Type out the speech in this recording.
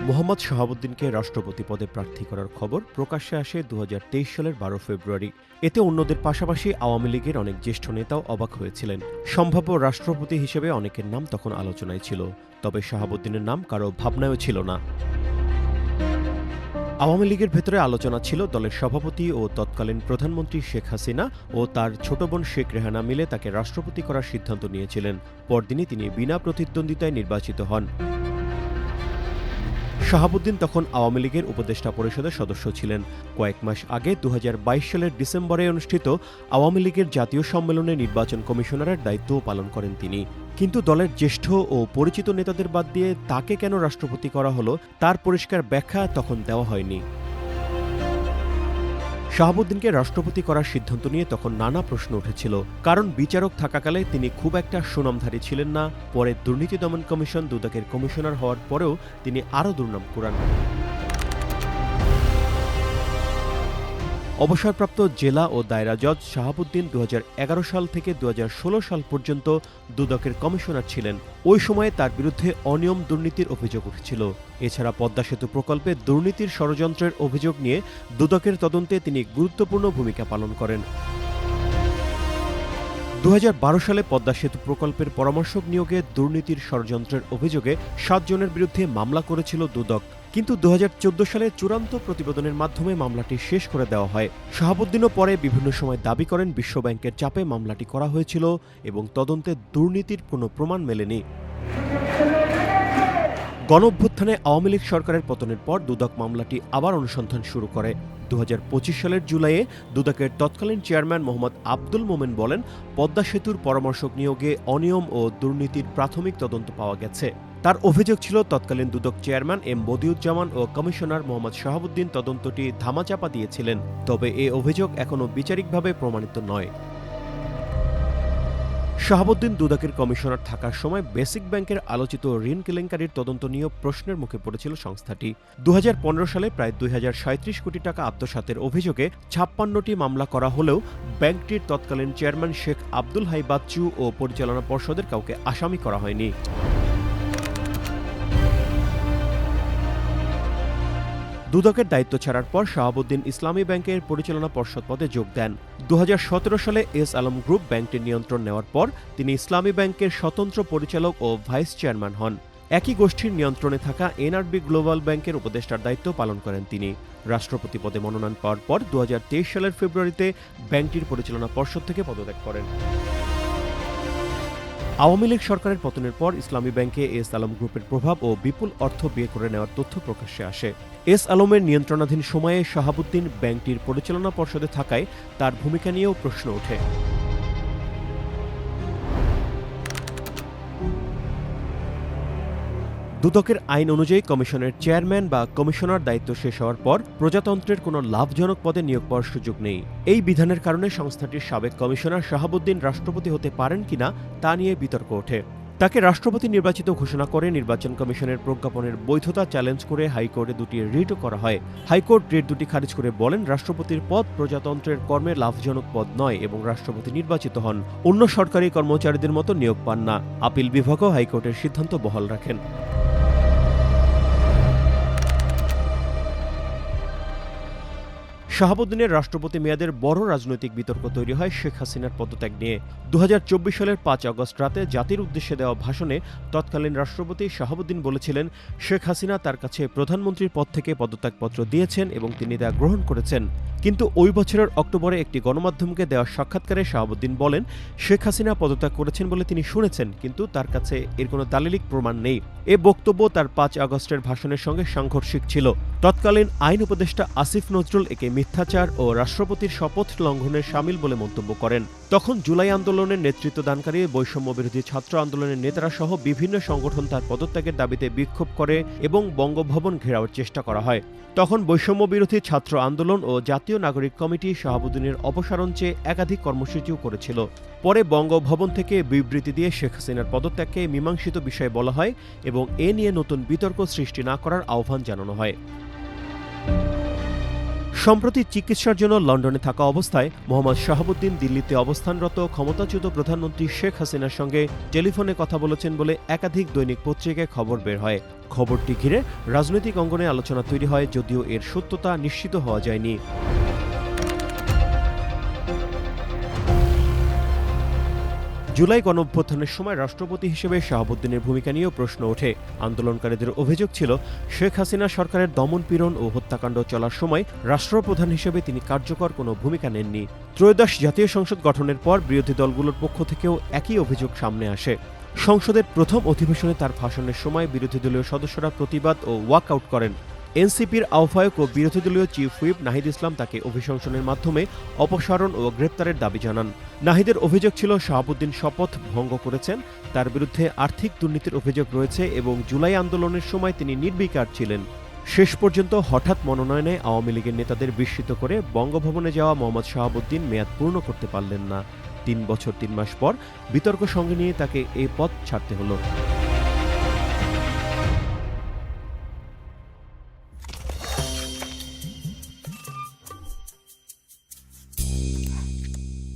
মোহাম্মদ শাহাবুদ্দিনকে রাষ্ট্রপতি পদে প্রার্থী করার খবর প্রকাশ্যে আসে ২০২৩ সালের ১২ ফেব্রুয়ারি। এতে অন্যদের পাশাপাশি আওয়ামী লীগের অনেক জ্যেষ্ঠ নেতাও অবাক হয়েছিলেন। সম্ভাব্য রাষ্ট্রপতি হিসেবে অনেকের নাম তখন আলোচনায় ছিল, তবে শাহাবুদ্দিনের নাম কারো ভাবনায়ও ছিল না। আওয়ামী লীগের ভেতরে আলোচনা ছিল দলের সভাপতি ও তৎকালীন প্রধানমন্ত্রী শেখ হাসিনা ও তার ছোট বোন শেখ রেহানা মিলে তাকে রাষ্ট্রপতি করার সিদ্ধান্ত নিয়েছিলেন। পরদিনই তিনি বিনা প্রতিদ্বন্দ্বিতায় নির্বাচিত হন। শাহাবুদ্দিন তখন আওয়ামী লীগের উপদেষ্টা পরিষদের সদস্য ছিলেন। কয়েক মাস আগে ২০২২ সালের ডিসেম্বরে অনুষ্ঠিত আওয়ামী লীগের জাতীয় সম্মেলনে নির্বাচন কমিশনারের দায়িত্বও পালন করেন তিনি। কিন্তু দলের জ্যেষ্ঠ ও পরিচিত নেতাদের বাদ দিয়ে তাকে কেন রাষ্ট্রপতি করা হলো তার পরিষ্কার ব্যাখ্যা তখন দেওয়া হয়নি। শাহাবুদ্দিনকে রাষ্ট্রপতি করার সিদ্ধান্ত নিয়ে তখন নানা প্রশ্ন উঠেছিল, কারণ বিচারক থাকাকালে তিনি খুব একটা সুনামধারী ছিলেন না। পরে দুর্নীতি দমন কমিশন দুদকের কমিশনার হওয়ার পরেও তিনি আরও দুর্নাম কুড়ান। অবসরপ্রাপ্ত জেলা ও দায়রা জজ শাহাবুদ্দিন ২০১১ সাল থেকে ২০১৬ সাল পর্যন্ত দুদকের কমিশনার ছিলেন। ওই সময়ে তার বিরুদ্ধে অনিয়ম দুর্নীতির অভিযোগ উঠেছিল। এছাড়া পদ্মা সেতু প্রকল্পে দুর্নীতির ষড়যন্ত্রের অভিযোগ নিয়ে দুদকের তদন্তে তিনি গুরুত্বপূর্ণ ভূমিকা পালন করেন। ২০১২ সালে পদ্মা সেতু প্রকল্পের পরামর্শক নিয়োগে দুর্নীতির ষড়যন্ত্রের অভিযোগে ৭ জনের বিরুদ্ধে মামলা করেছিল দুদক। কিন্তু ২০১৪ সালে চূড়ান্ত প্রতিবেদনের মাধ্যমে মামলাটি শেষ করে দেওয়া হয়। শাহাবুদ্দিনও পরে বিভিন্ন সময় দাবি করেন বিশ্বব্যাংকের চাপে মামলাটি করা হয়েছিল এবং তদন্তে দুর্নীতির কোনো প্রমাণ মেলেনি। গণঅভ্যুত্থানে আওয়ামী লীগ সরকারের পতনের পর দুদক মামলাটি আবার অনুসন্ধান শুরু করে। ২০২৫ সালের জুলাইয়ে দুদকের তৎকালীন চেয়ারম্যান মোহাম্মদ আব্দুল মোমেন বলেন, পদ্মা সেতুর পরামর্শক নিয়োগে অনিয়ম ও দুর্নীতির প্রাথমিক তদন্ত পাওয়া গেছে। তার অভিযোগ ছিল তৎকালীন দুদক চেয়ারম্যান এম বদিউজ্জামান ও কমিশনার মোহাম্মদ শাহাবুদ্দিন তদন্তটি ধামাচাপা দিয়েছিলেন। তবে এ অভিযোগ এখনও বিচারিকভাবে প্রমাণিত নয়। শাহাবুদ্দিন দুদকের কমিশনার থাকার সময় বেসিক ব্যাংকের আলোচিত ঋণ কেলেঙ্কারির তদন্ত নিয়েও প্রশ্নের মুখে পড়েছিল সংস্থাটি। ২০১৫ সালে প্রায় ২০৩৭ কোটি টাকা আত্মসাতের অভিযোগে ৫৬টি মামলা করা হলেও ব্যাংকটির তৎকালীন চেয়ারম্যান শেখ আব্দুল হাই বাচ্চু ও পরিচালনা পর্ষদের কাউকে আসামি করা হয়নি। দুদকের দায়িত্ব ছাড়ার পর শাহাবুদ্দিন ইসলামী ব্যাংকের পরিচালনা পর্ষদ পদে যোগ দেন। ২০১৭ সালে এস আলম গ্রুপ ব্যাংকটির নিয়ন্ত্রণ নেওয়ার পর তিনি ইসলামী ব্যাংকের স্বতন্ত্র পরিচালক ও ভাইস চেয়ারম্যান হন। একই গোষ্ঠীর নিয়ন্ত্রণে থাকা এনআরবি গ্লোবাল ব্যাংকের উপদেষ্টার দায়িত্ব পালন করেন তিনি। রাষ্ট্রপতি পদে মনোনয়ন পাওয়ার পর ২০২৩ সালের ফেব্রুয়ারিতে ব্যাংকটির পরিচালনা পর্ষদ থেকে পদত্যাগ করেন। আওয়ামী লীগ সরকারের পতনের পর ইসলামী ব্যাংকে এস আলম গ্রুপের প্রভাব ও বিপুল অর্থ ব্যয় করে নেওয়ার তথ্য প্রকাশ্যে আসে। এস আলমের নিয়ন্ত্রণাধীন সময়ে শাহাবুদ্দিন ব্যাংকটির পরিচালনা পর্ষদে থাকায় তার ভূমিকা নিয়েও প্রশ্ন ওঠে। দুদকের আইন অনুযায়ী কমিশনের চেয়ারম্যান বা কমিশনার দায়িত্ব শেষ হওয়ার পর প্রজাতন্ত্রের কোনো লাভজনক পদে নিয়োগ পাওয়ার সুযোগ নেই। এই বিধানের কারণে সংস্থাটির সাবেক কমিশনার শাহাবুদ্দিন রাষ্ট্রপতি হতে পারেন কিনা তা নিয়ে বিতর্ক ওঠে। তাকে রাষ্ট্রপতি নির্বাচিত ঘোষণা করে নির্বাচন কমিশনের প্রজ্ঞাপনের বৈধতা চ্যালেঞ্জ করে হাইকোর্টে দুটি রিটও করা হয়। হাইকোর্ট রিট দুটি খারিজ করে বলেন, রাষ্ট্রপতির পদ প্রজাতন্ত্রের কর্মে লাভজনক পদ নয় এবং রাষ্ট্রপতি নির্বাচিত হন, অন্য সরকারি কর্মচারীদের মতো নিয়োগ পান না। আপিল বিভাগও হাইকোর্টের সিদ্ধান্ত বহাল রাখেন। শাহাবুদ্দিনের রাষ্ট্রপতি মেয়াদের বড় রাজনৈতিক বিতর্ক তৈরি হয় শেখ হাসিনার পদত্যাগ নিয়ে। ২০২৪ সালের ৫ আগস্ট রাতে জাতির উদ্দেশ্যে দেওয়া ভাষণে তৎকালীন রাষ্ট্রপতি শাহাবুদ্দিন বলেছিলেন, শেখ হাসিনা তার কাছে প্রধানমন্ত্রীর পদ থেকে পদত্যাগপত্র দিয়েছেন এবং তিনি তা গ্রহণ করেছেন। কিন্তু ওই বছরের অক্টোবরে একটি গণমাধ্যমকে দেওয়া সাক্ষাৎকারে শাহাবুদ্দিন বলেন, শেখ হাসিনা পদত্যাগ করেছেন বলে তিনি শুনেছেন, কিন্তু তার কাছে এর কোনো দালিলিক প্রমাণ নেই। এ বক্তব্য তার ৫ আগস্টের ভাষণের সঙ্গে সাংঘর্ষিক ছিল। তৎকালীন আইন উপদেষ্টা আসিফ নজরুল একে মিথ্যাচার ও রাষ্ট্রপতির শপথ লঙ্ঘনের শামিল বলে মন্তব্য করেন। তখন জুলাই আন্দোলনের নেতৃত্বদানকারী বৈষম্য বিরোধী ছাত্র আন্দোলনের নেতারা সহ বিভিন্ন সংগঠন তার পদত্যাগের দাবিতে বিক্ষোভ করে এবং বঙ্গভবন ঘেরাওয়ের চেষ্টা করা হয়। তখন বৈষম্য বিরোধী ছাত্র আন্দোলন ও জাতীয় নাগরিক কমিটি শাহাবুদ্দিনের অপসারণ চেয়ে একাধিক কর্মসূচিও করেছিল। পরে বঙ্গভবন থেকে বিবৃতি দিয়ে শেখ হাসিনার পদত্যাগকে মীমাংসিত বিষয় বলা হয় এবং এ নিয়ে নতুন বিতর্ক সৃষ্টি না করার আহ্বান জানানো হয়। সম্প্রতি চিকিৎসার জন্য লন্ডনে থাকা অবস্থায় মোহাম্মদ শাহাবুদ্দিন দিল্লিতে অবস্থানরত ক্ষমতাচ্যুত প্রধানমন্ত্রী শেখ হাসিনার সঙ্গে টেলিফোনে কথা বলেছেন বলে একাধিক দৈনিক পত্রিকায় খবর বের হয়। খবরটি ঘিরে রাজনৈতিক অঙ্গনে আলোচনা তৈরি হয়, যদিও এর সত্যতা নিশ্চিত হওয়া যায়নি। জুলাই গণঅভ্যুত্থানের সময় রাষ্ট্রপতি হিসেবে শাহাবুদ্দিনের ভূমিকা নিয়েও প্রশ্ন ওঠে। আন্দোলনকারীদের অভিযোগ ছিল, শেখ হাসিনা সরকারের দমনপীড়ন ও হত্যাকাণ্ড চলার সময় রাষ্ট্রপ্রধান হিসেবে তিনি কার্যকর কোনো ভূমিকা নেননি। ত্রয়োদশ জাতীয় সংসদ গঠনের পর বিরোধী দলগুলোর পক্ষ থেকেও একই অভিযোগ সামনে আসে। সংসদের প্রথম অধিবেশনে তার ভাষণের সময় বিরোধী দলীয় সদস্যরা প্রতিবাদ ও ওয়াকআউট করেন। এনসিপির আহ্বায়ক ও বিরোধী দলীয় চিফ হুইপ নাহিদ ইসলাম তাকে অভিশংসনের মাধ্যমে অপসারণ ও গ্রেপ্তারের দাবি জানান। নাহিদের অভিযোগ ছিল, শাহাবুদ্দিন শপথ ভঙ্গ করেছেন, তার বিরুদ্ধে আর্থিক দুর্নীতির অভিযোগ রয়েছে এবং জুলাই আন্দোলনের সময় তিনি নির্বিকার ছিলেন। শেষ পর্যন্ত হঠাৎ মনোনয়নে আওয়ামী লীগের নেতাদের বিস্মিত করে বঙ্গভবনে যাওয়া মোহাম্মদ শাহাবুদ্দিন মেয়াদ পূর্ণ করতে পারলেন না। ৩ বছর ৩ মাস পর বিতর্ক সঙ্গে নিয়ে তাকে এই পদ ছাড়তে হলো।